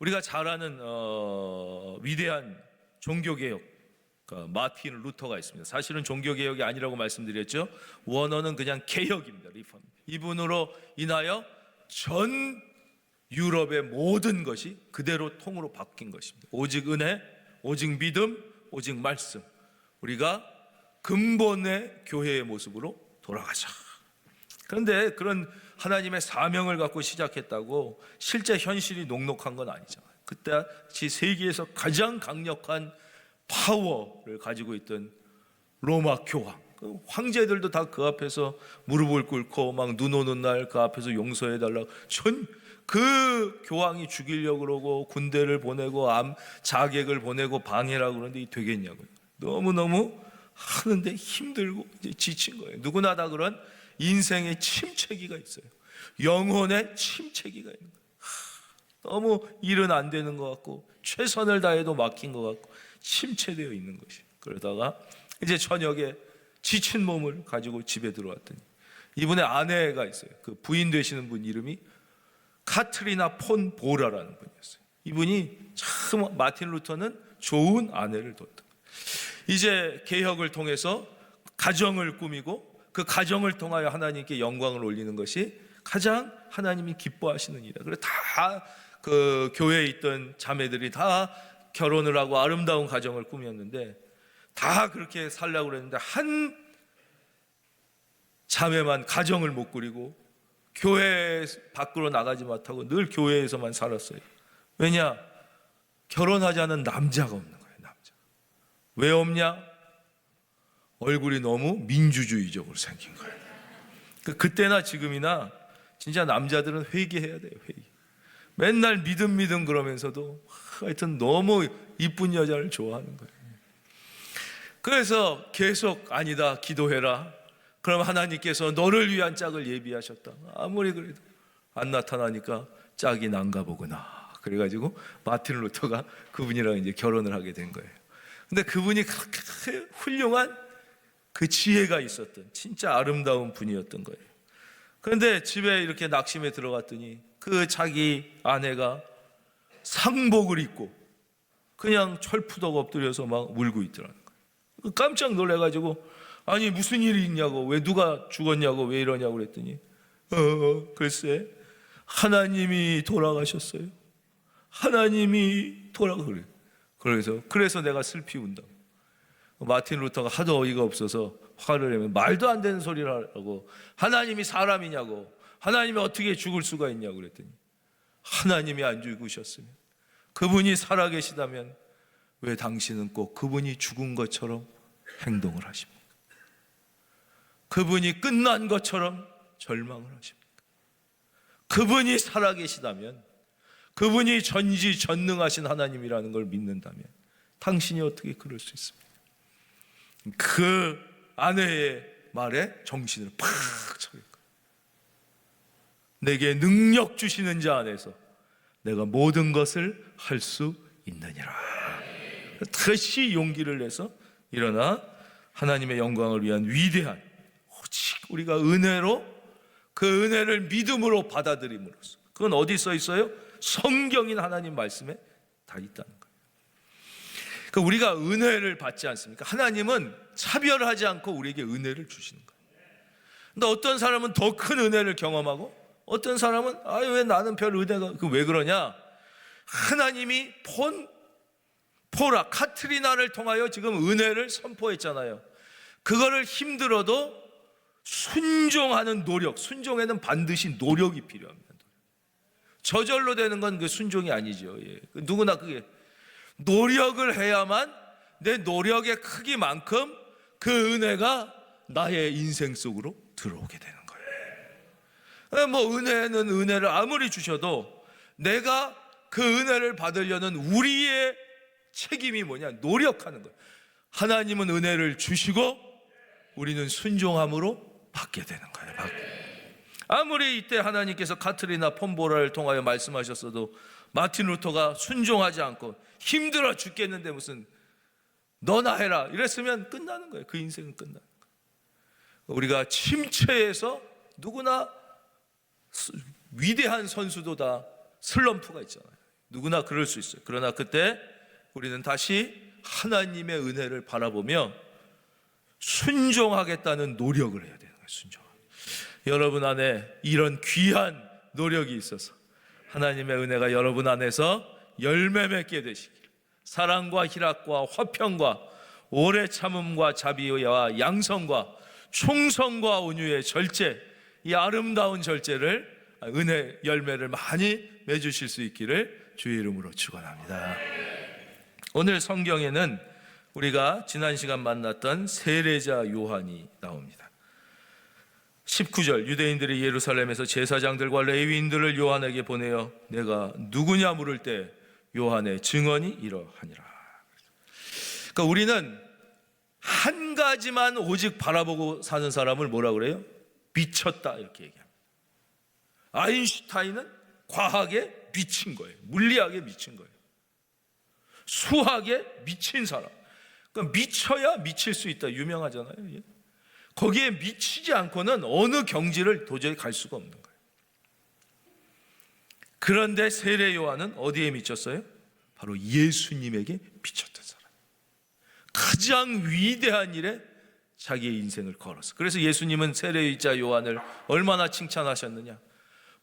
우리가 잘 아는 위대한 종교개혁 마틴 루터가 있습니다. 사실은 종교개혁이 아니라고 말씀드렸죠. 원어는 그냥 개혁입니다. 리폼. 이분으로 인하여 전 유럽의 모든 것이 그대로 통으로 바뀐 것입니다. 오직 은혜, 오직 믿음, 오직 말씀. 우리가 근본의 교회의 모습으로 돌아가자. 그런데 그런 하나님의 사명을 갖고 시작했다고 실제 현실이 녹록한 건 아니잖아요. 그때같이 세계에서 가장 강력한 파워를 가지고 있던 로마 교황, 황제들도 다 그 앞에서 무릎을 꿇고 막 눈 오는 날 그 앞에서 용서해달라고, 그 교황이 죽이려고 그러고 군대를 보내고 자객을 보내고 방해라고 그러는데 이 되겠냐고요. 너무너무 하는데 힘들고 이제 지친 거예요. 누구나 다 그런 인생의 침체기가 있어요. 영혼의 침체기가 있는 거예요. 너무 일은 안 되는 것 같고 최선을 다해도 막힌 것 같고 침체되어 있는 것이. 그러다가 이제 저녁에 지친 몸을 가지고 집에 들어왔더니 이분의 아내가 있어요. 그 부인 되시는 분 이름이 카트리나 폰 보라라는 분이었어요. 이분이 참 마틴 루터는 좋은 아내를 뒀다. 이제 개혁을 통해서 가정을 꾸미고 그 가정을 통하여 하나님께 영광을 올리는 것이 가장 하나님이 기뻐하시는 일이다. 그래서 다 그 교회에 있던 자매들이 다 결혼을 하고 아름다운 가정을 꾸몄는데 다 그렇게 살려고 그랬는데 한 자매만 가정을 못 꾸리고 교회 밖으로 나가지 못하고 늘 교회에서만 살았어요. 왜냐? 결혼하자는 남자가 없는 거예요. 남자. 왜 없냐? 얼굴이 너무 민주주의적으로 생긴 거예요. 그때나 지금이나 진짜 남자들은 회개해야 돼요. 회개. 맨날 믿음 그러면서도 하여튼 너무 이쁜 여자를 좋아하는 거예요. 그래서 계속 아니다 기도해라. 그럼 하나님께서 너를 위한 짝을 예비하셨다. 아무리 그래도 안 나타나니까 짝이 난가 보구나. 그래가지고 마틴 루터가 그분이랑 이제 결혼을 하게 된 거예요. 근데 그분이 그렇게 훌륭한 그 지혜가 있었던 진짜 아름다운 분이었던 거예요. 그런데 집에 이렇게 낙심에 들어갔더니 그 자기 아내가 상복을 입고 그냥 철푸덕 엎드려서 막 울고 있더라는 거예요. 깜짝 놀래가지고 아니 무슨 일이 있냐고, 왜 누가 죽었냐고, 왜 이러냐고 그랬더니 글쎄 하나님이 돌아가셨어요. 하나님이 그래. 그래서 내가 슬피 운다. 마틴 루터가 하도 어이가 없어서 화를 내면 말도 안 되는 소리를 하라고, 하나님이 사람이냐고, 하나님이 어떻게 죽을 수가 있냐고 그랬더니 하나님이 안 죽으셨으면, 그분이 살아계시다면 왜 당신은 꼭 그분이 죽은 것처럼 행동을 하십니까? 그분이 끝난 것처럼 절망을 하십니까? 그분이 살아계시다면, 그분이 전지전능하신 하나님이라는 걸 믿는다면 당신이 어떻게 그럴 수 있습니까? 그 아내의 말에 정신을 팍 차게, 내게 능력 주시는 자 안에서 내가 모든 것을 할 수 있느니라. 다시 용기를 내서 일어나 하나님의 영광을 위한 위대한, 오직 우리가 은혜로 그 은혜를 믿음으로 받아들임으로써, 그건 어디 써 있어요? 성경인 하나님 말씀에 다 있다는 거예요. 그러니까 우리가 은혜를 받지 않습니까? 하나님은 차별하지 않고 우리에게 은혜를 주시는 거예요. 근데 어떤 사람은 더 큰 은혜를 경험하고 어떤 사람은 왜 나는 별 은혜가, 왜 그러냐? 하나님이 포라 카트리나를 통하여 지금 은혜를 선포했잖아요. 그거를 힘들어도 순종하는 노력, 순종에는 반드시 노력이 필요합니다. 저절로 되는 건 그 순종이 아니죠. 예. 누구나 그게 노력을 해야만 내 노력의 크기만큼 그 은혜가 나의 인생 속으로 들어오게 되는 거예요. 뭐 은혜는 은혜를 아무리 주셔도 내가 그 은혜를 받으려는 우리의 책임이 뭐냐? 노력하는 거예요. 하나님은 은혜를 주시고 우리는 순종함으로 받게 되는 거예요. 아무리 이때 하나님께서 카트리나 폰보라를 통하여 말씀하셨어도 마틴 루터가 순종하지 않고 힘들어 죽겠는데 무슨 너나 해라 이랬으면 끝나는 거예요. 그 인생은 끝나는 거예요. 우리가 침체에서 누구나 위대한 선수도 다 슬럼프가 있잖아요. 누구나 그럴 수 있어요. 그러나 그때 우리는 다시 하나님의 은혜를 바라보며 순종하겠다는 노력을 해야 되는 거예요. 순종. 여러분 안에 이런 귀한 노력이 있어서 하나님의 은혜가 여러분 안에서 열매 맺게 되시길, 사랑과 희락과 화평과 오래 참음과 자비와 양성과 충성과 온유의 절제, 이 아름다운 절제를, 은혜 열매를 많이 맺으실 수 있기를 주의 이름으로 축원합니다. 오늘 성경에는 우리가 지난 시간 만났던 세례자 요한이 나옵니다. 19절, 유대인들이 예루살렘에서 제사장들과 레위인들을 요한에게 보내어 내가 누구냐 물을 때 요한의 증언이 이러하니라. 그러니까 우리는 한 가지만 오직 바라보고 사는 사람을 뭐라 그래요? 미쳤다, 이렇게 얘기합니다. 아인슈타인은 과학에 미친 거예요. 물리학에 미친 거예요. 수학에 미친 사람. 그러니까 미쳐야 미칠 수 있다, 유명하잖아요. 거기에 미치지 않고는 어느 경지를 도저히 갈 수가 없는 거예요. 그런데 세례 요한은 어디에 미쳤어요? 바로 예수님에게 미쳤던 사람. 가장 위대한 일에 자기의 인생을 걸었어. 그래서 예수님은 세례자 요한을 얼마나 칭찬하셨느냐.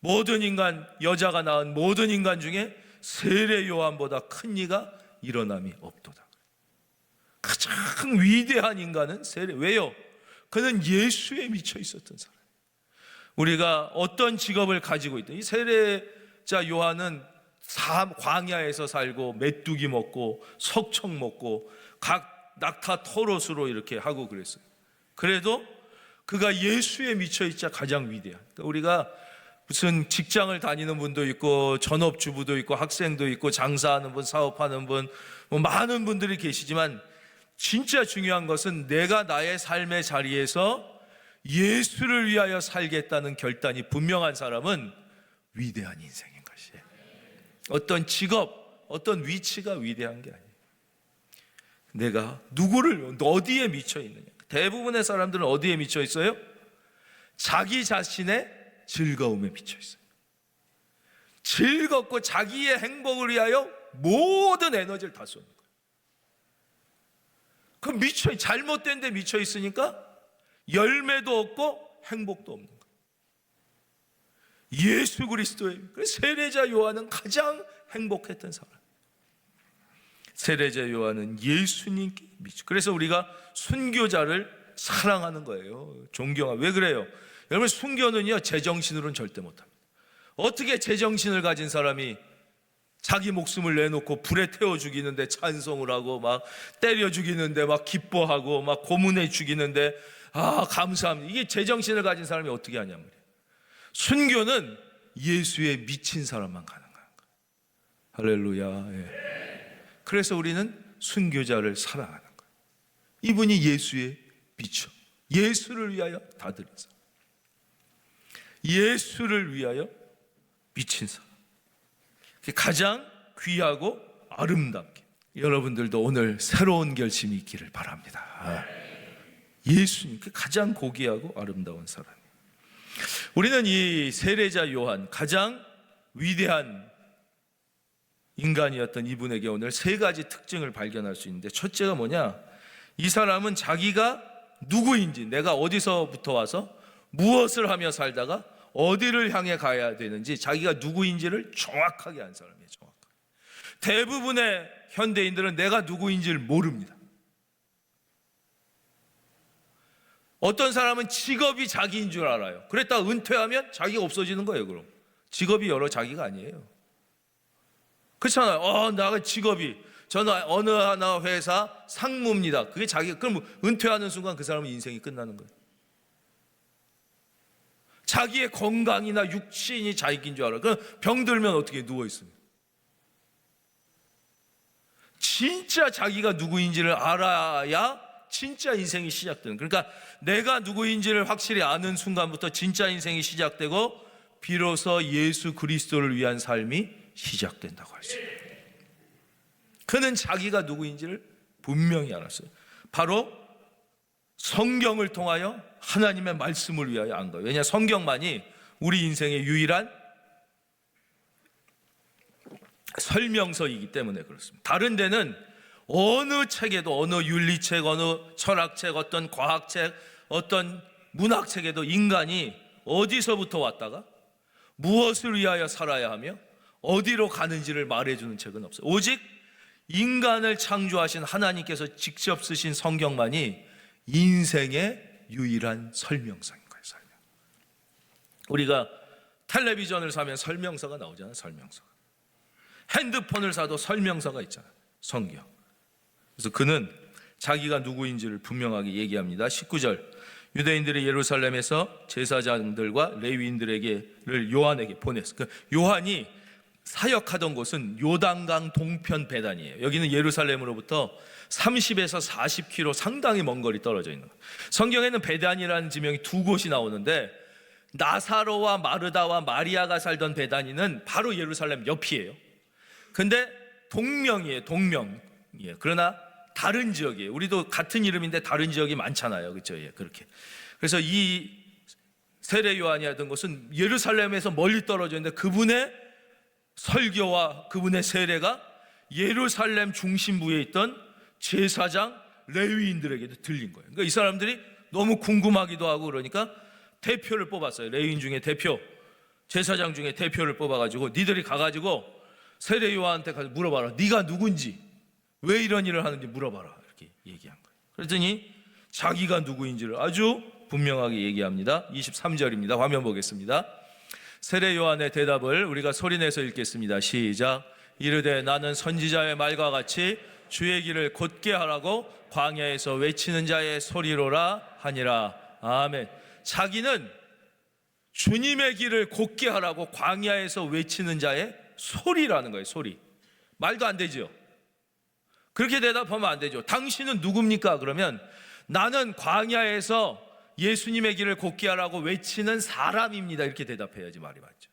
모든 인간, 여자가 낳은 모든 인간 중에 세례 요한보다 큰 이가 일어남이 없도다. 가장 위대한 인간은 세례. 왜요? 그는 예수에 미쳐 있었던 사람. 우리가 어떤 직업을 가지고 있든, 이 세례자 요한은 광야에서 살고 메뚜기 먹고 석청 먹고 각 낙타 토롯으로 이렇게 하고 그랬어요. 그래도 그가 예수에 미쳐 있자 가장 위대한. 그러니까 우리가 무슨 직장을 다니는 분도 있고 전업주부도 있고 학생도 있고 장사하는 분, 사업하는 분, 뭐 많은 분들이 계시지만 진짜 중요한 것은 내가 나의 삶의 자리에서 예수를 위하여 살겠다는 결단이 분명한 사람은 위대한 인생인 것이에요. 어떤 직업, 어떤 위치가 위대한 게 아니에요. 내가 누구를, 어디에 미쳐 있느냐. 대부분의 사람들은 어디에 미쳐 있어요? 자기 자신의 즐거움에 미쳐 있어요. 즐겁고 자기의 행복을 위하여 모든 에너지를 다 쏟는 거예요. 그럼 잘못된 데 미쳐 있으니까 열매도 없고 행복도 없는 거예요. 예수 그리스도의, 세례자 요한은 가장 행복했던 사람. 세례자 요한은 예수님께 미쳐. 그래서 우리가 순교자를 사랑하는 거예요. 존경하고. 왜 그래요? 여러분, 순교는요, 제정신으로는 절대 못합니다. 어떻게 제정신을 가진 사람이 자기 목숨을 내놓고 불에 태워 죽이는데 찬송을 하고 막 때려 죽이는데 막 기뻐하고 막 고문해 죽이는데 감사합니다. 이게 제정신을 가진 사람이 어떻게 하냔 말이에요. 순교는 예수에 미친 사람만 가능한 거예요. 할렐루야. 예. 그래서 우리는 순교자를 사랑하는 거예요. 이분이 예수에 미쳐 예수를 위하여 다 드린 사람, 예수를 위하여 미친 사람, 가장 귀하고 아름답게. 여러분들도 오늘 새로운 결심이 있기를 바랍니다. 예수님, 가장 고귀하고 아름다운 사람. 우리는 이 세례자 요한, 가장 위대한 인간이었던 이분에게 오늘 세 가지 특징을 발견할 수 있는데, 첫째가 뭐냐? 이 사람은 자기가 누구인지, 내가 어디서부터 와서 무엇을 하며 살다가 어디를 향해 가야 되는지, 자기가 누구인지를 정확하게 안 사람이에요. 정확하게. 대부분의 현대인들은 내가 누구인지를 모릅니다. 어떤 사람은 직업이 자기인 줄 알아요. 그랬다가 은퇴하면 자기가 없어지는 거예요. 그럼 직업이 여러 자기가 아니에요. 그렇잖아요. 나가 직업이, 저는 어느 하나 회사 상무입니다. 그게 자기가. 그럼 은퇴하는 순간 그 사람은 인생이 끝나는 거예요. 자기의 건강이나 육신이 자기인 줄 알아요. 그럼 병들면 어떻게 누워 있습니까? 진짜 자기가 누구인지를 알아야 진짜 인생이 시작되는. 그러니까 내가 누구인지를 확실히 아는 순간부터 진짜 인생이 시작되고 비로소 예수 그리스도를 위한 삶이 시작된다고 할 수 있습니다. 그는 자기가 누구인지를 분명히 알았어요. 바로 성경을 통하여 하나님의 말씀을 위하여 안 거예요. 왜냐, 성경만이 우리 인생의 유일한 설명서이기 때문에 그렇습니다. 다른 데는 어느 책에도, 어느 윤리책, 어느 철학책, 어떤 과학책, 어떤 문학책에도 인간이 어디서부터 왔다가 무엇을 위하여 살아야 하며 어디로 가는지를 말해주는 책은 없어요. 오직 인간을 창조하신 하나님께서 직접 쓰신 성경만이 인생의 유일한 설명서인 거예요. 설명. 우리가 텔레비전을 사면 설명서가 나오잖아요. 설명서가. 핸드폰을 사도 설명서가 있잖아요. 성경. 그래서 그는 자기가 누구인지를 분명하게 얘기합니다. 19절, 유대인들이 예루살렘에서 제사장들과 레위인들에게를 요한에게 보냈어요. 그 요한이 사역하던 곳은 요단강 동편 베단이에요. 여기는 예루살렘으로부터 30에서 40km 상당히 먼 거리 떨어져 있는 거예요. 성경에는 베단이라는 지명이 두 곳이 나오는데 나사로와 마르다와 마리아가 살던 베다니는 바로 예루살렘 옆이에요. 근데 동명이에요. 동명이에요. 그러나 다른 지역이에요. 우리도 같은 이름인데 다른 지역이 많잖아요. 그렇죠? 예, 그렇게. 그래서 이 세례 요한이 하던 곳은 예루살렘에서 멀리 떨어져 있는데 그분의 설교와 그분의 세례가 예루살렘 중심부에 있던 제사장 레위인들에게도 들린 거예요. 그러니까 이 사람들이 너무 궁금하기도 하고 그러니까 대표를 뽑았어요. 레위인 중에 대표, 제사장 중에 대표를 뽑아가지고 니들이 가가지고 세례 요한한테 가서 물어봐라. 네가 누군지, 왜 이런 일을 하는지 물어봐라. 이렇게 얘기한 거예요. 그랬더니 자기가 누구인지를 아주 분명하게 얘기합니다. 23절입니다. 화면 보겠습니다. 세례 요한의 대답을 우리가 소리내서 읽겠습니다. 시작. 이르되 나는 선지자의 말과 같이 주의 길을 곧게 하라고 광야에서 외치는 자의 소리로라 하니라. 아멘. 자기는 주님의 길을 곧게 하라고 광야에서 외치는 자의 소리라는 거예요. 소리. 말도 안 되죠. 그렇게 대답하면 안 되죠. 당신은 누굽니까? 그러면 나는 광야에서 예수님의 길을 곧게 하라고 외치는 사람입니다. 이렇게 대답해야지 말이 맞죠.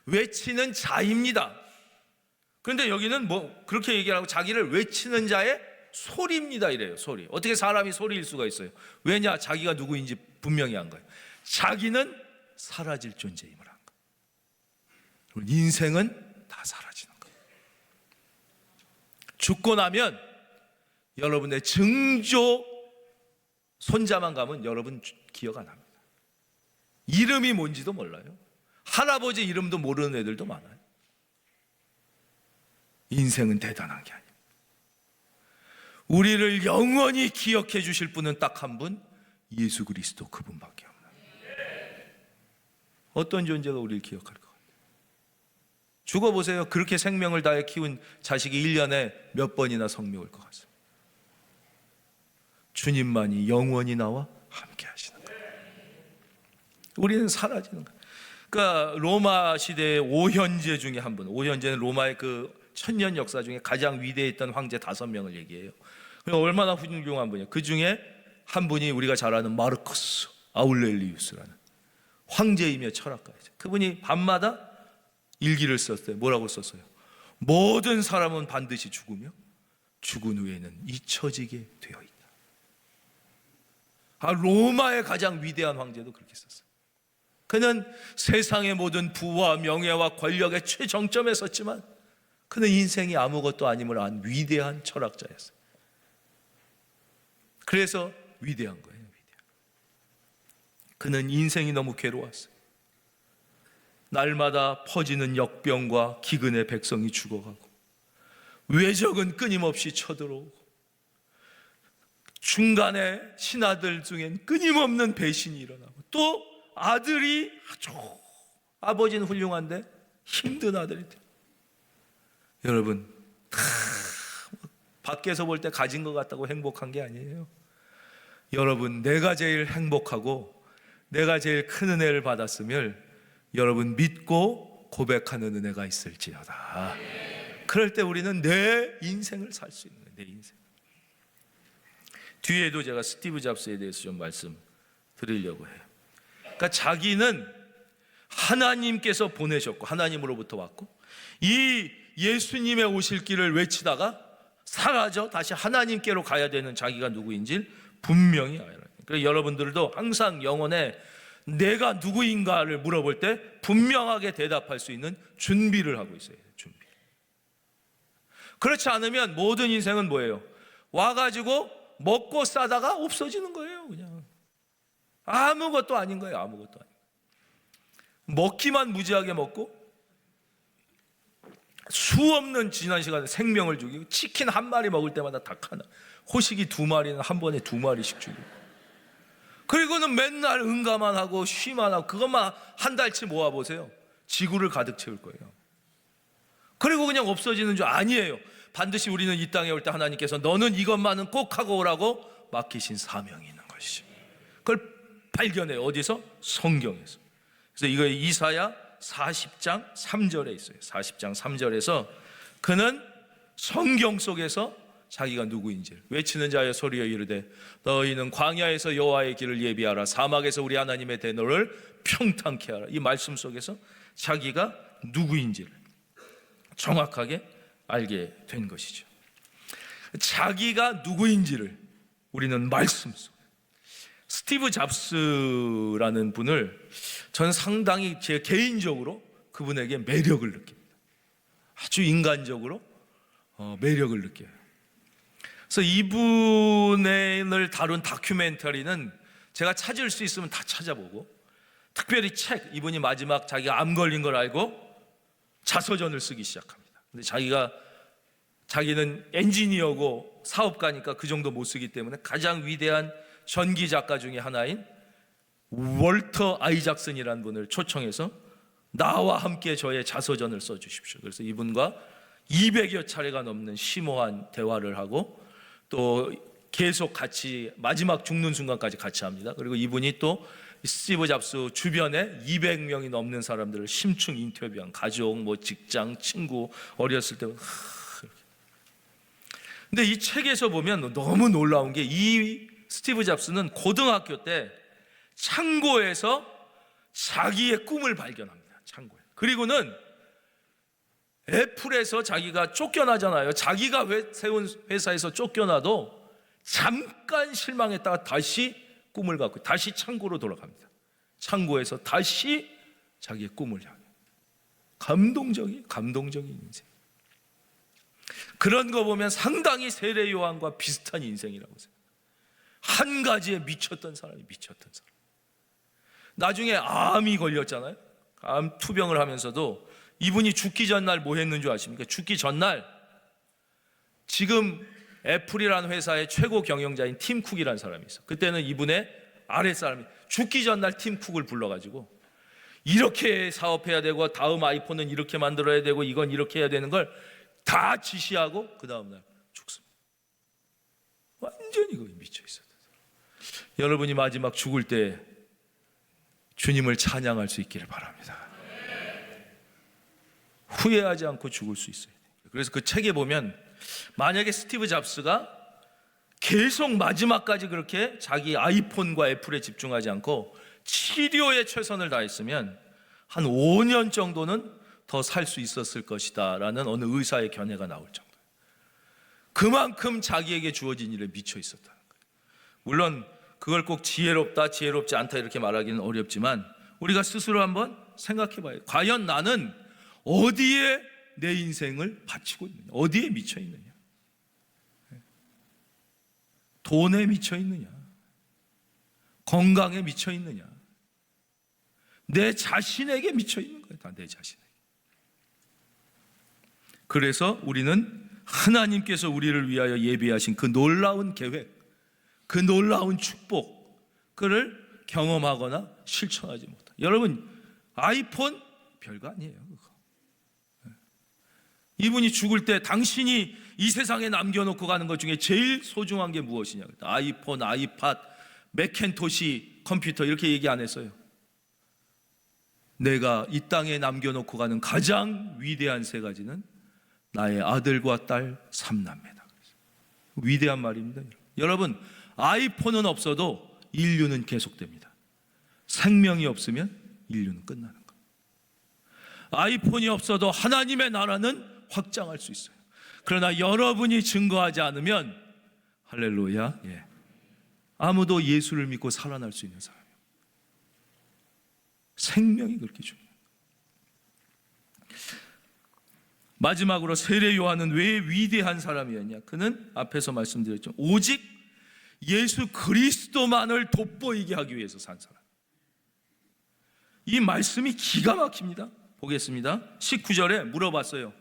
외치는 자입니다. 그런데 여기는 뭐 그렇게 얘기하고 자기를 외치는 자의 소리입니다 이래요. 소리. 어떻게 사람이 소리일 수가 있어요? 왜냐? 자기가 누구인지 분명히 한 거예요. 자기는 사라질 존재임을 한 거예요. 인생은 다 사라지는 거예요. 죽고 나면 여러분의 증조 손자만 가면 여러분 기억 안 합니다. 이름이 뭔지도 몰라요. 할아버지 이름도 모르는 애들도 많아요. 인생은 대단한 게 아니에요. 우리를 영원히 기억해 주실 분은 딱 한 분, 예수 그리스도 그분밖에 없나요. 어떤 존재가 우리를 기억할 것 같아요? 죽어보세요. 그렇게 생명을 다해 키운 자식이 1년에 몇 번이나 성묘할 것 같습니다. 주님만이 영원히 나와 함께 하시는 거예요. 우리는 사라지는 거예요. 그러니까 로마 시대의 오현제 중에 한 분, 오현제는 로마의 그 천년 역사 중에 가장 위대했던 황제 5명을 얘기해요. 얼마나 훌륭한 분이에요. 그 중에 한 분이 우리가 잘 아는 마르쿠스 아울렐리우스라는 황제이며 철학가이죠. 그분이 밤마다 일기를 썼어요. 뭐라고 썼어요? 모든 사람은 반드시 죽으며 죽은 후에는 잊혀지게 되어 있다. 로마의 가장 위대한 황제도 그렇게 썼어요. 그는 세상의 모든 부와 명예와 권력의 최정점에 섰지만 그는 인생이 아무것도 아님을 안 위대한 철학자였어요. 그래서 위대한 거예요. 그는 인생이 너무 괴로웠어요. 날마다 퍼지는 역병과 기근의 백성이 죽어가고 외적은 끊임없이 쳐들어오고 중간에 신하들 중엔 끊임없는 배신이 일어나고 또 아들이 아주 아버지는 훌륭한데 힘든 아들이 돼요. 여러분 밖에서 볼 때 가진 것 같다고 행복한 게 아니에요. 여러분 내가 제일 행복하고 내가 제일 큰 은혜를 받았으면 여러분 믿고 고백하는 은혜가 있을지어다. 그럴 때 우리는 내 인생을 살 수 있는 거예요. 내 인생. 뒤에도 제가 스티브 잡스에 대해서 좀 말씀 드리려고 해요. 그러니까 자기는 하나님께서 보내셨고 하나님으로부터 왔고 이 예수님의 오실 길을 외치다가 사라져 다시 하나님께로 가야 되는 자기가 누구인지 분명히 알아요. 그래서 여러분들도 항상 영혼에 내가 누구인가를 물어볼 때 분명하게 대답할 수 있는 준비를 하고 있어요. 준비. 그렇지 않으면 모든 인생은 뭐예요? 와가지고 먹고 싸다가 없어지는 거예요. 그냥 아무것도 아닌 거예요. 아무것도 아닌 거예요. 먹기만 무지하게 먹고 수없는 지난 시간에 생명을 죽이고, 치킨 한 마리 먹을 때마다 닭 하나, 호식이 2마리는 한 번에 2마리씩 죽이고, 그리고는 맨날 응가만 하고 쉬만 하고, 그것만 한 달치 모아보세요. 지구를 가득 채울 거예요. 그리고 그냥 없어지는 줄. 아니에요. 반드시 우리는 이 땅에 올 때 하나님께서 너는 이것만은 꼭 하고 오라고 맡기신 사명이 있는 것이죠. 그걸 발견해요. 어디서? 성경에서. 그래서 이거 이사야 40장 3절에 있어요. 40장 3절에서 그는 성경 속에서 자기가 누구인지를 외치는 자여 소리여 이르되 너희는 광야에서 여호와의 길을 예비하라, 사막에서 우리 하나님의 대노를 평탄케 하라. 이 말씀 속에서 자기가 누구인지를 정확하게 알게 된 것이죠. 자기가 누구인지를 우리는 말씀 속에, 스티브 잡스라는 분을 저는 상당히 제 개인적으로 그분에게 매력을 느낍니다. 아주 인간적으로 매력을 느껴요. 그래서 이분을 다룬 다큐멘터리는 제가 찾을 수 있으면 다 찾아보고, 특별히 책, 이분이 마지막 자기가 암 걸린 걸 알고 자서전을 쓰기 시작합니다. 근데 자기는 엔지니어고 사업가니까 그 정도 못 쓰기 때문에 가장 위대한 전기 작가 중에 하나인 월터 아이작슨이라는 분을 초청해서 나와 함께 저의 자서전을 써주십시오. 그래서 이분과 200여 차례가 넘는 심오한 대화를 하고, 또 계속 같이 마지막 죽는 순간까지 같이 합니다. 그리고 이분이 또 스티브 잡스 주변에 200명이 넘는 사람들을 심층 인터뷰한, 가족, 뭐 직장, 친구, 어렸을 때. 근데 이 책에서 보면 너무 놀라운 게, 이 스티브 잡스는 고등학교 때 창고에서 자기의 꿈을 발견합니다. 창고에. 그리고는 애플에서 자기가 쫓겨나잖아요. 자기가 세운 회사에서 쫓겨나도 잠깐 실망했다가 다시 꿈을 갖고 다시 창고로 돌아갑니다. 창고에서 다시 자기의 꿈을 향해. 감동적인 인생. 그런 거 보면 상당히 세례 요한과 비슷한 인생이라고 생각해요. 한 가지에 미쳤던 사람이 미쳤던 사람. 나중에 암이 걸렸잖아요. 암 투병을 하면서도 이분이 죽기 전날 뭐 했는 줄 아십니까? 죽기 전날 지금 애플이라는 회사의 최고 경영자인 팀 쿡이라는 사람이 있어. 그때는 이분의 아랫사람이 죽기 전날 팀 쿡을 불러가지고 이렇게 사업해야 되고, 다음 아이폰은 이렇게 만들어야 되고, 이건 이렇게 해야 되는 걸 다 지시하고 그 다음날 죽습니다. 완전히 거기 미쳐 있었던 사람. 여러분이 마지막 죽을 때 주님을 찬양할 수 있기를 바랍니다. 후회하지 않고 죽을 수 있어요. 그래서 그 책에 보면, 만약에 스티브 잡스가 계속 마지막까지 그렇게 자기 아이폰과 애플에 집중하지 않고 치료에 최선을 다했으면 한 5년 정도는 더 살 수 있었을 것이다 라는 어느 의사의 견해가 나올 정도. 그만큼 자기에게 주어진 일에 미쳐 있었다는 거예요. 물론 그걸 꼭 지혜롭다, 지혜롭지 않다 이렇게 말하기는 어렵지만, 우리가 스스로 한번 생각해 봐요. 과연 나는 어디에 내 인생을 바치고 있느냐, 어디에 미쳐 있느냐, 돈에 미쳐 있느냐, 건강에 미쳐 있느냐, 내 자신에게 미쳐 있는 거예요. 다 내 자신에게. 그래서 우리는 하나님께서 우리를 위하여 예비하신 그 놀라운 계획, 그 놀라운 축복, 그를 경험하거나 실천하지 못한다. 여러분, 아이폰 별거 아니에요. 그거. 이분이 죽을 때 당신이 이 세상에 남겨놓고 가는 것 중에 제일 소중한 게 무엇이냐, 아이폰, 아이팟, 맥켄토시 컴퓨터 이렇게 얘기 안 했어요. 내가 이 땅에 남겨놓고 가는 가장 위대한 세 가지는 나의 아들과 딸 3남매다. 위대한 말입니다. 여러분, 아이폰은 없어도 인류는 계속됩니다. 생명이 없으면 인류는 끝나는 거예요. 아이폰이 없어도 하나님의 나라는 확장할 수 있어요. 그러나 여러분이 증거하지 않으면, 할렐루야, 아무도 예수를 믿고 살아날 수 있는 사람이에요. 생명이 그렇게 중요해요. 마지막으로 세례 요한은 왜 위대한 사람이었냐? 그는 앞에서 말씀드렸죠. 오직 예수 그리스도만을 돋보이게 하기 위해서 산 사람. 이 말씀이 기가 막힙니다. 보겠습니다. 19절에 물어봤어요.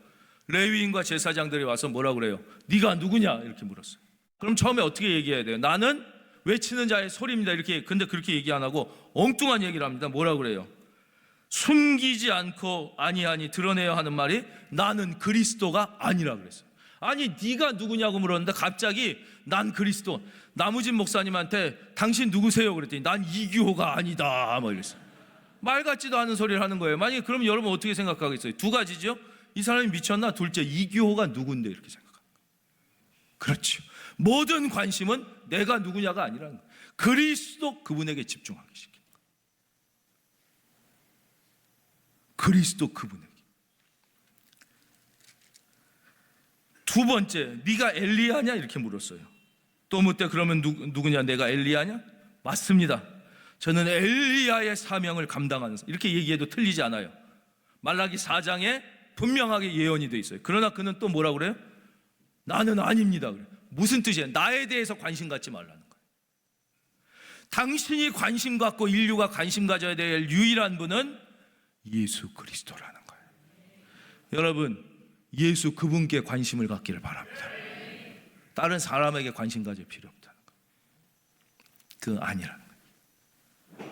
레위인과 제사장들이 와서 뭐라 그래요? 네가 누구냐? 이렇게 물었어요. 그럼 처음에 어떻게 얘기해야 돼요? 나는 외치는 자의 소리입니다. 이렇게. 근데 그렇게 얘기 안 하고 엉뚱한 얘기를 합니다. 뭐라 그래요? 숨기지 않고 아니하니 드러내야 하는 말이 나는 그리스도가 아니라 그랬어요. 아니 네가 누구냐고 물었는데 갑자기 난 그리스도. 나무진 목사님한테 당신 누구세요? 그랬더니 난 이규호가 아니다 뭐 이랬어요. 말 같지도 않은 소리를 하는 거예요. 만약에 그럼 여러분 어떻게 생각하겠어요? 두 가지죠. 이 사람이 미쳤나? 둘째, 이규호가 누군데 이렇게 생각합니다. 그렇죠. 모든 관심은 내가 누구냐가 아니라는 거예요. 그리스도 그분에게 집중하기 시작해요. 그리스도 그분에게. 두 번째, 네가 엘리야냐? 이렇게 물었어요. 또 묻되 그러면 누구냐? 내가 엘리야냐? 맞습니다. 저는 엘리야의 사명을 감당하는 사람. 이렇게 얘기해도 틀리지 않아요. 말라기 4장에 분명하게 예언이 돼 있어요. 그러나 그는 또 뭐라 그래요? 나는 아닙니다. 그래요. 무슨 뜻이에요? 나에 대해서 관심 갖지 말라는 거예요. 당신이 관심 갖고 인류가 관심 가져야 될 유일한 분은 예수 그리스도라는 거예요. 여러분, 예수 그분께 관심을 갖기를 바랍니다. 다른 사람에게 관심 가질 필요 없다는 거예요. 그 아니라는 거예요.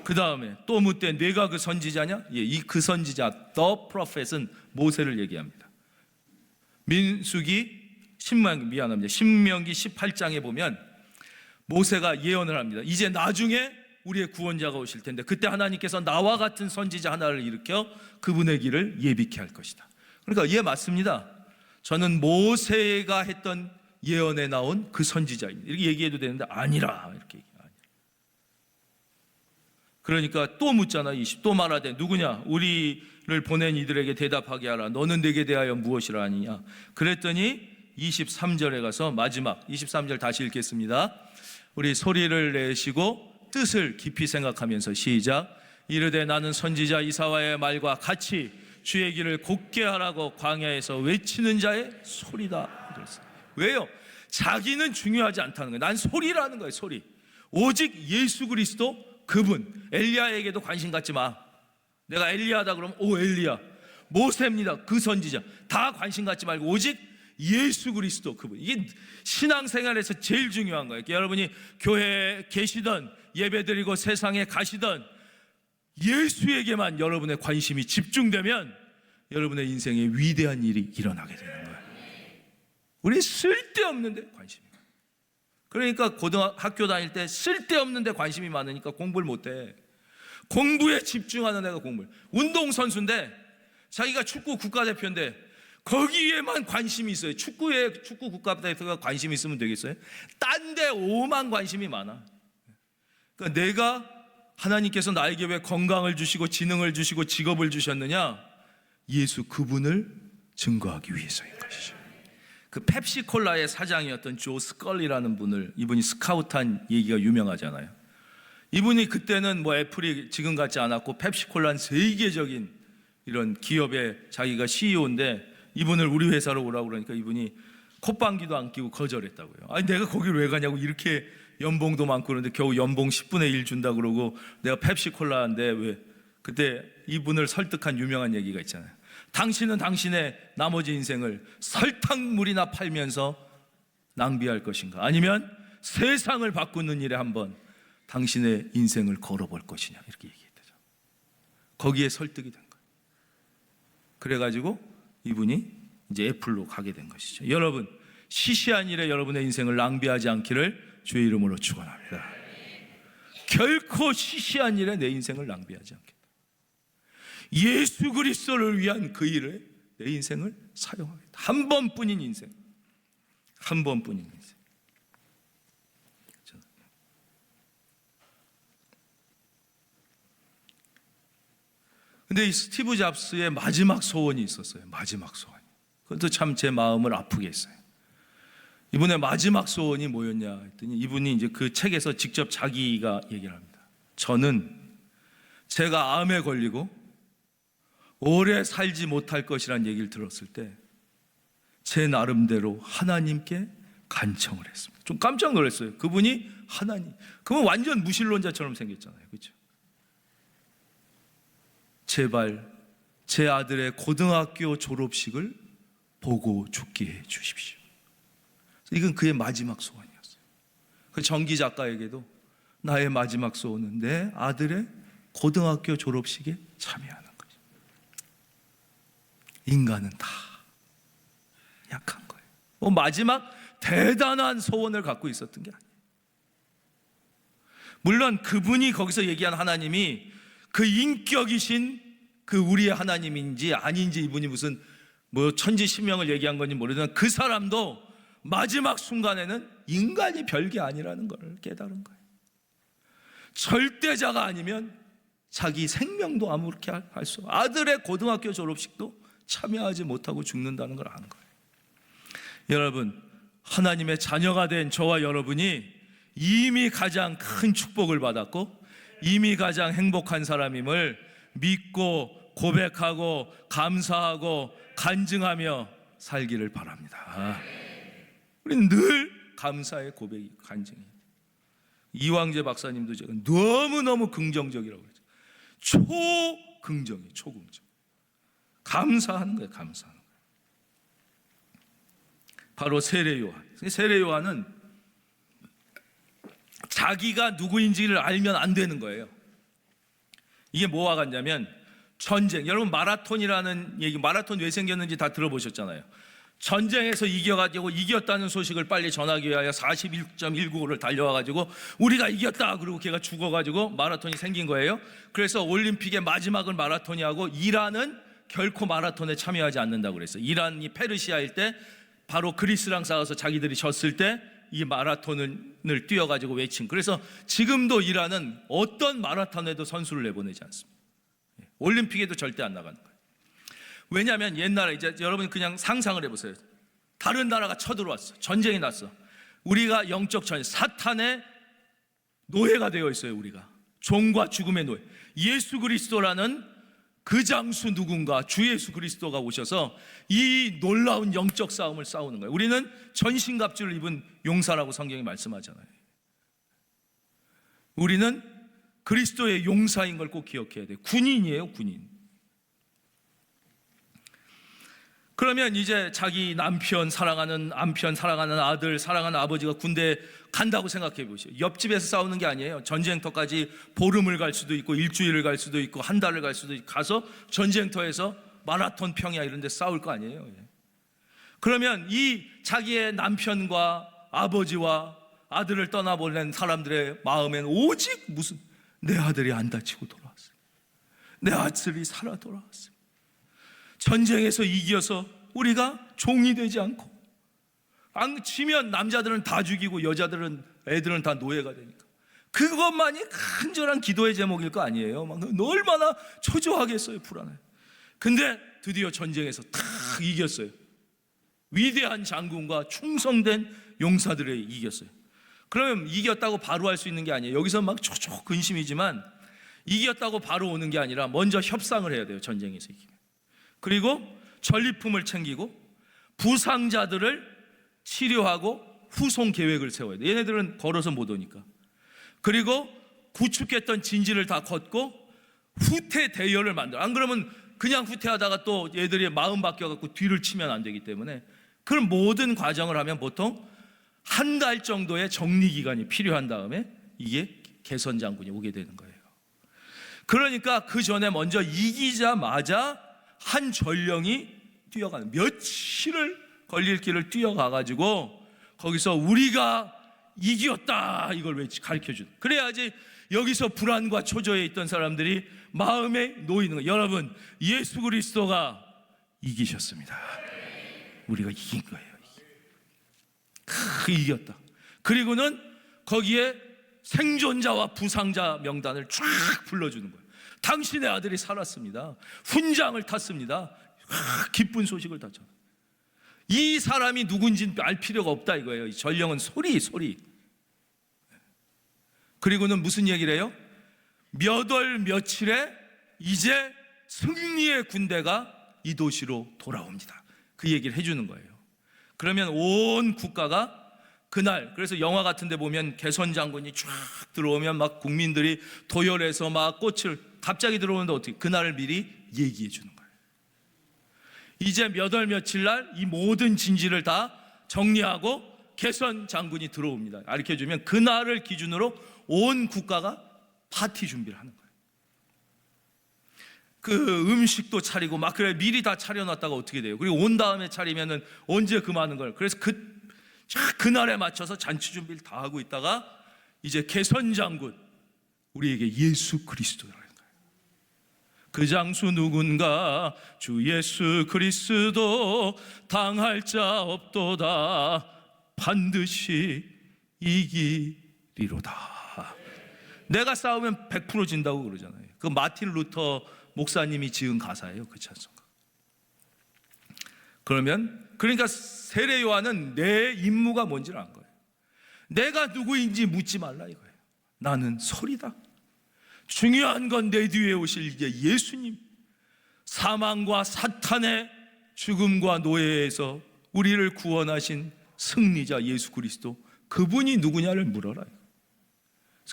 그 다음에 또 묻되 내가 그 선지자냐? 예, 이 그 선지자 the prophet은 모세를 얘기합니다. 신명기 18장에 보면 모세가 예언을 합니다. 이제 나중에 우리의 구원자가 오실 텐데 그때 하나님께서 나와 같은 선지자 하나를 일으켜 그분의 길을 예비케 할 것이다. 그러니까 예, 맞습니다. 저는 모세가 했던 예언에 나온 그 선지자입니다. 이렇게 얘기해도 되는데 아니라 이렇게 얘기해요. 그러니까 또 묻잖아. 또 말하되 누구냐? 우리를 보낸 이들에게 대답하게 하라. 너는 내게 대하여 무엇이라 하느냐? 그랬더니 23절에 가서 마지막 23절 다시 읽겠습니다. 우리 소리를 내시고 뜻을 깊이 생각하면서 시작. 이르되 나는 선지자 이사야의 말과 같이 주의 길을 곧게 하라고 광야에서 외치는 자의 소리다. 그랬어요. 왜요? 자기는 중요하지 않다는 거예요. 난 소리라는 거예요. 소리. 오직 예수 그리스도 그분. 엘리야에게도 관심 갖지 마. 내가 엘리야다 그러면 오 엘리야. 모세입니다. 그 선지자. 다 관심 갖지 말고 오직 예수 그리스도 그분. 이게 신앙생활에서 제일 중요한 거예요. 여러분이 교회에 계시던 예배드리고 세상에 가시던 예수에게만 여러분의 관심이 집중되면 여러분의 인생에 위대한 일이 일어나게 되는 거예요. 우리 쓸데없는데 관심이. 그러니까 고등학교 다닐 때 쓸데없는데 관심이 많으니까 공부를 못해. 공부에 집중하는 애가 공부를. 운동선수인데 자기가 축구 국가대표인데 거기에만 관심이 있어요. 축구 국가대표가 관심이 있으면 되겠어요? 딴 데 오만 관심이 많아. 그러니까 내가 하나님께서 나에게 왜 건강을 주시고 지능을 주시고 직업을 주셨느냐? 예수 그분을 증거하기 위해서인 것이죠. 그 펩시콜라의 사장이었던 조 스컬리라는 분을, 이분이 스카우트한 얘기가 유명하잖아요. 이분이 그때는 뭐 애플이 지금 같지 않았고 펩시콜라는 세계적인 이런 기업의 자기가 CEO인데 이분을 우리 회사로 오라고 그러니까 이분이 콧방귀도 안 끼고 거절했다고요. 아니 내가 거기를 왜 가냐고. 이렇게 연봉도 많고 그런데 겨우 연봉 10분의 1 준다 그러고 내가 펩시콜라인데 왜. 그때 이분을 설득한 유명한 얘기가 있잖아요. 당신은 당신의 나머지 인생을 설탕물이나 팔면서 낭비할 것인가? 아니면 세상을 바꾸는 일에 한번 당신의 인생을 걸어볼 것이냐? 이렇게 얘기했대죠. 거기에 설득이 된 거예요. 그래가지고 이분이 이제 애플로 가게 된 것이죠. 여러분, 시시한 일에 여러분의 인생을 낭비하지 않기를 주의 이름으로 축원합니다. 결코 시시한 일에 내 인생을 낭비하지 않겠다. 예수 그리스도를 위한 그 일에 내 인생을 사용하겠다. 한 번뿐인 인생. 한 번뿐인 인생. 근데 이 스티브 잡스의 마지막 소원이 있었어요. 마지막 소원. 그것도 참 제 마음을 아프게 했어요. 이분의 마지막 소원이 뭐였냐 했더니 이분이 이제 그 책에서 직접 자기가 얘기를 합니다. 저는 제가 암에 걸리고 오래 살지 못할 것이라는 얘기를 들었을 때 제 나름대로 하나님께 간청을 했습니다. 좀 깜짝 놀랐어요. 그분이 하나님, 그분 완전 무신론자처럼 생겼잖아요. 그렇죠? 제발 제 아들의 고등학교 졸업식을 보고 죽게 해 주십시오. 이건 그의 마지막 소원이었어요. 그 전기 작가에게도 나의 마지막 소원은 내 아들의 고등학교 졸업식에 참여하는 거죠. 인간은 다 약한 거예요. 마지막 대단한 소원을 갖고 있었던 게 아니에요. 물론 그분이 거기서 얘기한 하나님이 그 인격이신 그 우리의 하나님인지 아닌지, 이분이 무슨 천지신명을 얘기한 건지 모르지만 그 사람도 마지막 순간에는 인간이 별게 아니라는 걸 깨달은 거예요. 절대자가 아니면 자기 생명도 아무렇게 할 수, 아들의 고등학교 졸업식도 참여하지 못하고 죽는다는 걸 아는 거예요. 여러분, 하나님의 자녀가 된 저와 여러분이 이미 가장 큰 축복을 받았고 이미 가장 행복한 사람임을 믿고 고백하고 감사하고 간증하며 살기를 바랍니다. 우리는 늘 감사의 고백이, 간증이. 이왕재 박사님도 제가 너무너무 긍정적이라고 그랬죠. 초긍정이에요. 초긍정. 감사하는 거예요. 감사하는 거예요. 바로 세례 요한. 세례 요한은 자기가 누구인지를 알면 안 되는 거예요. 이게 뭐와 같냐면 전쟁. 여러분 마라톤이라는 얘기, 마라톤 왜 생겼는지 다 들어보셨잖아요. 전쟁에서 이겨가지고 이겼다는 소식을 빨리 전하기 위하여 41.195를 달려와가지고 우리가 이겼다, 그리고 걔가 죽어가지고 마라톤이 생긴 거예요. 그래서 올림픽의 마지막을 마라톤이 하고 이란은 결코 마라톤에 참여하지 않는다고 그랬어요. 이란이 페르시아일 때 바로 그리스랑 싸워서 자기들이 졌을 때 이 마라톤을 뛰어가지고 외친. 그래서 지금도 이란은 어떤 마라톤에도 선수를 내보내지 않습니다. 올림픽에도 절대 안 나가는 거예요. 왜냐하면 옛날에, 이제 여러분 그냥 상상을 해보세요. 다른 나라가 쳐들어왔어. 전쟁이 났어. 우리가 영적 전쟁, 사탄의 노예가 되어 있어요. 우리가 종과 죽음의 노예. 예수 그리스도라는 그 장수 누군가, 주 예수 그리스도가 오셔서 이 놀라운 영적 싸움을 싸우는 거예요. 우리는 전신갑주를 입은 용사라고 성경이 말씀하잖아요. 우리는 그리스도의 용사인 걸 꼭 기억해야 돼요. 군인이에요, 군인. 그러면 이제 자기 남편, 사랑하는 아들, 사랑하는 아버지가 군대에 간다고 생각해 보시죠. 옆집에서 싸우는 게 아니에요. 전쟁터까지 보름을 갈 수도 있고 일주일을 갈 수도 있고 한 달을 갈 수도 있고 가서 전쟁터에서 마라톤 평야 이런 데 싸울 거 아니에요. 그러면 이 자기의 남편과 아버지와 아들을 떠나보낸 사람들의 마음엔 오직 무슨, 내 아들이 안 다치고 돌아왔어요. 내 아들이 살아 돌아왔어요. 전쟁에서 이겨서 우리가 종이 되지 않고, 안 치면 남자들은 다 죽이고 여자들은, 애들은 다 노예가 되니까 그것만이 간절한 기도의 제목일 거 아니에요. 막 얼마나 초조하겠어요. 불안해. 근데 드디어 전쟁에서 탁 이겼어요. 위대한 장군과 충성된 용사들이 이겼어요. 그러면 이겼다고 바로 할 수 있는 게 아니에요. 여기서 막 초조 근심이지만 이겼다고 바로 오는 게 아니라 먼저 협상을 해야 돼요. 전쟁에서 이기면. 그리고 전리품을 챙기고 부상자들을 치료하고 후송 계획을 세워야 돼. 얘네들은 걸어서 못 오니까. 그리고 구축했던 진지를 다 걷고 후퇴 대열을 만들어. 안 그러면 그냥 후퇴하다가 또 얘들이 마음 바뀌어갖고 뒤를 치면 안 되기 때문에 그런 모든 과정을 하면 보통 한 달 정도의 정리 기간이 필요한 다음에 이게 개선 장군이 오게 되는 거예요. 그러니까 그 전에 먼저 이기자마자 한 전령이 뛰어가는, 며칠을 걸릴 길을 뛰어가가지고 거기서 우리가 이겼다 이걸 가르쳐주는. 그래야지 여기서 불안과 초조에 있던 사람들이 마음에 놓이는 거예요. 여러분, 예수 그리스도가 이기셨습니다. 우리가 이긴 거예요. 이겼다. 그리고는 거기에 생존자와 부상자 명단을 쫙 불러주는 거예요. 당신의 아들이 살았습니다. 훈장을 탔습니다. 기쁜 소식을 다 전해. 이 사람이 누군지는 알 필요가 없다 이거예요. 이 전령은 소리. 그리고는 무슨 얘기를 해요? 몇 월 며칠에 이제 승리의 군대가 이 도시로 돌아옵니다. 그 얘기를 해주는 거예요. 그러면 온 국가가 그날, 그래서 영화 같은 데 보면 개선 장군이 쫙 들어오면 막 국민들이 도열해서 막 꽃을 갑자기 들어오는데 어떻게 그날을 미리 얘기해 주는 거예요. 이제 몇 월 며칠 날 이 모든 진지를 다 정리하고 개선 장군이 들어옵니다. 가르쳐 주면 그날을 기준으로 온 국가가 파티 준비를 하는 거예요. 그 음식도 차리고 막 그래 미리 다 차려놨다가 어떻게 돼요? 그리고 온 다음에 차리면은 언제 금하는 걸. 그래서 그날에 맞춰서 잔치 준비를 다 하고 있다가 이제 개선 장군 우리에게 예수 그리스도라는 거예요. 그 장수 누군가 주 예수 그리스도 당할 자 없도다 반드시 이기리로다. 내가 싸우면 100% 진다고 그러잖아요. 그 마틴 루터 목사님이 지은 가사예요, 그 찬송가. 그러니까 세례 요한은 내 임무가 뭔지를 안 거예요. 내가 누구인지 묻지 말라 이거예요. 나는 설이다. 중요한 건 내 뒤에 오실 이제 예수님, 사망과 사탄의 죽음과 노예에서 우리를 구원하신 승리자 예수 그리스도, 그분이 누구냐를 물어라.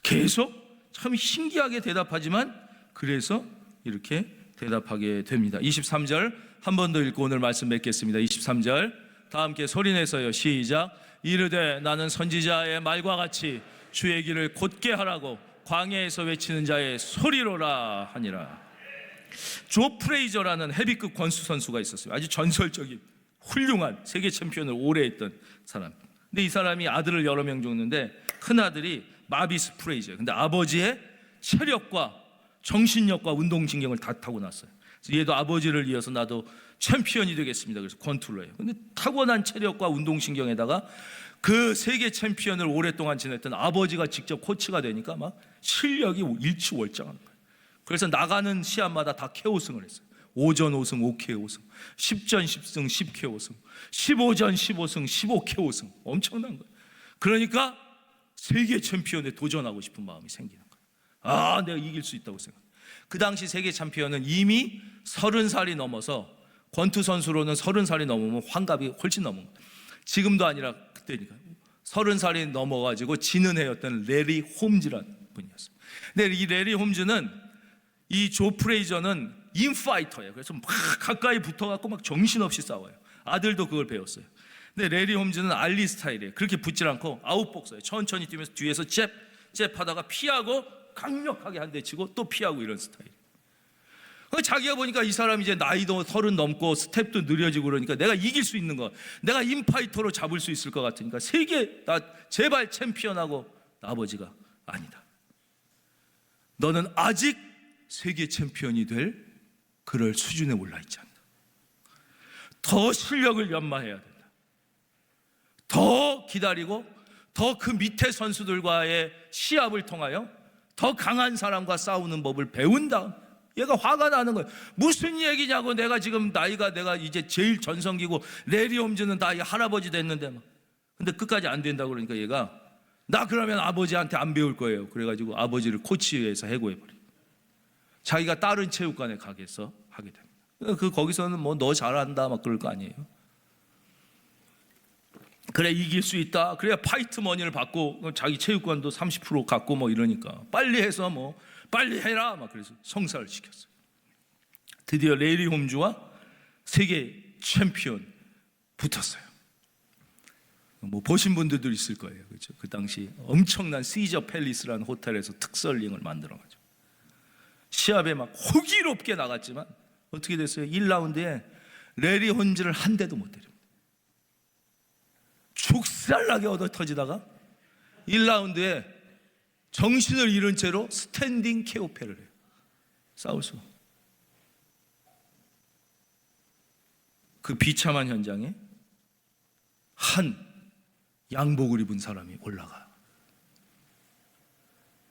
계속 참 신기하게 대답하지만 그래서 이렇게 대답하게 됩니다. 23절 한 번 더 읽고 오늘 말씀 맺겠습니다. 23절 다 함께 소리내서요. 시작. 이르되 나는 선지자의 말과 같이 주의 길을 곧게 하라고 광야에서 외치는 자의 소리로라 하니라. 조 프레이저라는 헤비급 권수 선수가 있었어요. 아주 전설적인 훌륭한 세계 챔피언을 오래 했던 사람. 근데 이 사람이 아들을 여러 명 줬는데 큰 아들이 마비스 프레이저예요. 근데 아버지의 체력과 정신력과 운동신경을 다 타고났어요. 그래서 얘도 아버지를 이어서 나도 챔피언이 되겠습니다. 그래서 권투를 해요. 근데 타고난 체력과 운동신경에다가 그 세계 챔피언을 오랫동안 지냈던 아버지가 직접 코치가 되니까 막 실력이 일취월장한 거예요. 그래서 나가는 시합마다 다 KO승을 했어요. 5전 5승 5KO승, 10전 10승 10KO승, 15전 15승 15KO승. 엄청난 거예요. 그러니까 세계 챔피언에 도전하고 싶은 마음이 생기는 거예요. 아, 내가 이길 수 있다고 생각해요. 그 당시 세계 챔피언은 이미 30살이 넘어서, 권투 선수로는 30살이 넘으면 환갑이 훨씬 넘은 거예요. 지금도 아니라 그때니까 30살이 넘어가지고 지는 해였던 레리 홈즈라는 분이었어요. 근데 이 레리 홈즈는, 이 조 프레이저는 인파이터예요. 그래서 막 가까이 붙어갖고 막 정신없이 싸워요. 아들도 그걸 배웠어요. 근데 레리 홈즈는 알리 스타일이에요. 그렇게 붙질 않고 아웃복서예요. 천천히 뛰면서 뒤에서 잽 하다가 피하고 강력하게 한 대 치고 또 피하고 이런 스타일. 자기가 보니까 이 사람이 이제 나이도 30 넘고 스텝도 느려지고 그러니까 내가 이길 수 있는 거, 내가 인파이터로 잡을 수 있을 것 같으니까 세계 나 제발 챔피언하고 아버지가 아니다. 너는 아직 세계 챔피언이 될 그럴 수준에 올라있지 않다. 더 실력을 연마해야 된다. 더 기다리고 더 그 밑에 선수들과의 시합을 통하여 더 강한 사람과 싸우는 법을 배운 다음, 얘가 화가 나는 거예요. 무슨 얘기냐고. 내가 지금 나이가 내가 이제 제일 전성기고 레리 홈즈는 다 할아버지 됐는데 막. 근데 끝까지 안 된다고 그러니까 얘가 나 그러면 아버지한테 안 배울 거예요. 그래가지고 아버지를 코치에서 해고해버려요. 자기가 다른 체육관에 가게서 하게 됩니다. 거기서는 뭐 너 잘한다 막 그럴 거 아니에요. 그래 이길 수 있다. 그래야 파이트 머니를 받고 자기 체육관도 30% 갖고 뭐 이러니까 빨리 해서 뭐 빨리 해라 막 그래서 성사를 시켰어요. 드디어 레리 홈즈와 세계 챔피언 붙었어요. 뭐 보신 분들도 있을 거예요. 그렇죠? 그 당시 엄청난 시저 팰리스라는 호텔에서 특설링을 만들어가지고 시합에 막 호기롭게 나갔지만 어떻게 됐어요? 1라운드에 레리 홈즈를 한 대도 못 때립니다. 죽살나게 얻어 터지다가 1라운드에 정신을 잃은 채로 스탠딩 KO패를 해요. 싸울 수가. 그 비참한 현장에 한 양복을 입은 사람이 올라가.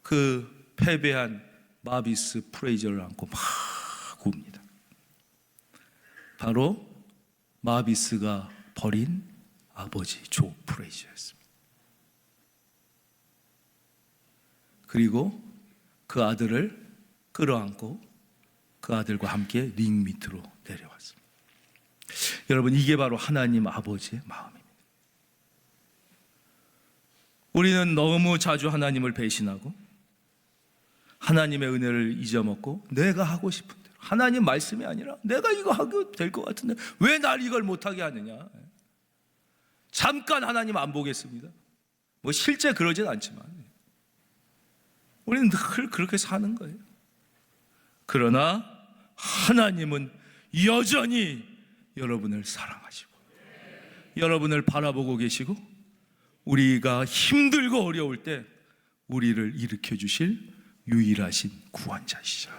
그 패배한 마비스 프레이저를 안고 막 굽니다. 바로 마비스가 버린 아버지 조 프레이저였습니다. 그리고 그 아들을 끌어안고 그 아들과 함께 링 밑으로 내려왔습니다. 여러분, 이게 바로 하나님 아버지의 마음입니다. 우리는 너무 자주 하나님을 배신하고 하나님의 은혜를 잊어먹고 내가 하고 싶은 대로, 하나님 말씀이 아니라 내가 이거 하고 될 것 같은데 왜 날 이걸 못하게 하느냐. 잠깐 하나님 안 보겠습니다. 뭐 실제 그러진 않지만 우리는 늘 그렇게 사는 거예요. 그러나 하나님은 여전히 여러분을 사랑하시고 여러분을 바라보고 계시고 우리가 힘들고 어려울 때 우리를 일으켜 주실 유일하신 구원자시죠.